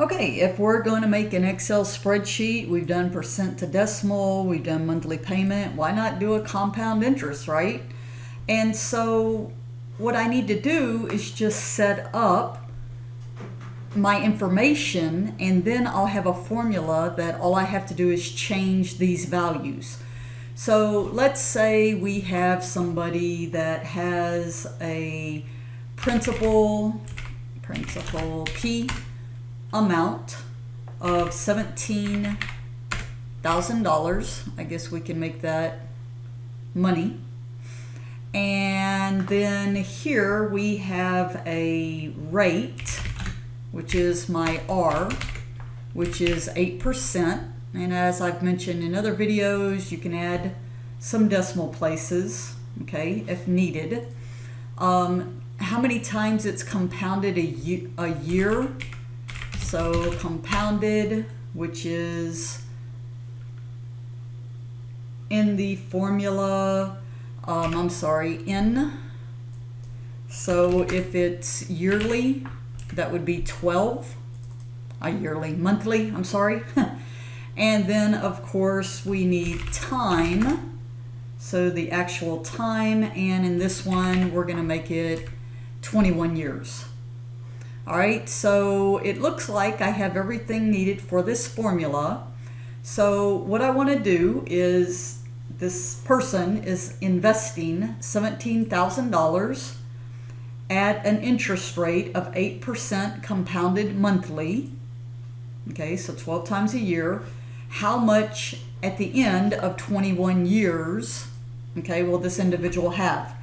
Okay, if we're going to make an Excel spreadsheet, we've done percent to decimal, we've done monthly payment, why not do a compound interest, right? And so what I need to do is just set up my information, and then I'll have a formula that all I have to do is change these values. So let's say we have somebody that has a principal P amount of $17,000. I guess we can make that money. And then here we have a rate, which is my R, which is 8%. And as I've mentioned in other videos, you can add some decimal places, okay, if needed. How many times it's compounded a year? So compounded, which is in the formula, N. So if it's yearly, that would be 12. Monthly, I'm sorry. And then of course we need time. So the actual time, and in this one, we're gonna make it 21 years. All right, so it looks like I have everything needed for this formula. So what I want to do is, this person is investing $17,000 at an interest rate of 8% compounded monthly. Okay, so 12 times a year. How much at the end of 21 years, okay, will this individual have?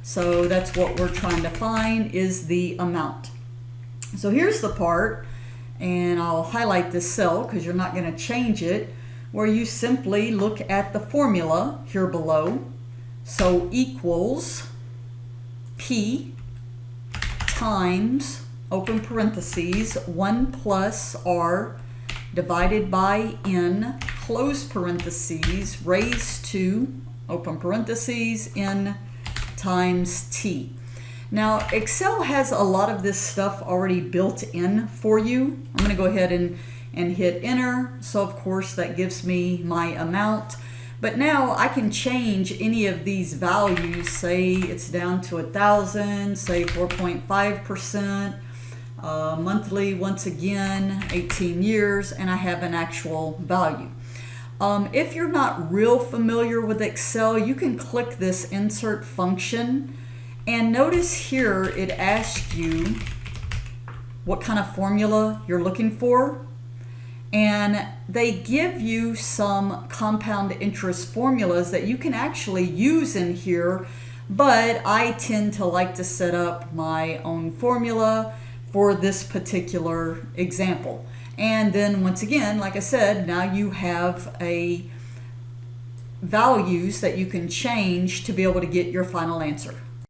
So that's what we're trying to find, is the amount. So here's the part, and I'll highlight this cell because you're not going to change it, where you simply look at the formula here below. So equals P times, open parentheses, 1 plus R divided by N, close parentheses, raised to, open parentheses, N times T. Now, Excel has a lot of this stuff already built in for you. I'm going to go ahead and hit enter. So of course that gives me my amount. But now I can change any of these values. Say it's down to 1,000, say 4.5%, monthly, once again, 18 years, and I have an actual value. If you're not real familiar with Excel, you can click this insert function. And notice here it asks you what kind of formula you're looking for. And they give you some compound interest formulas that you can actually use in here. But I tend to like to set up my own formula for this particular example. And then once again, like I said, now you have values that you can change to be able to get your final answer.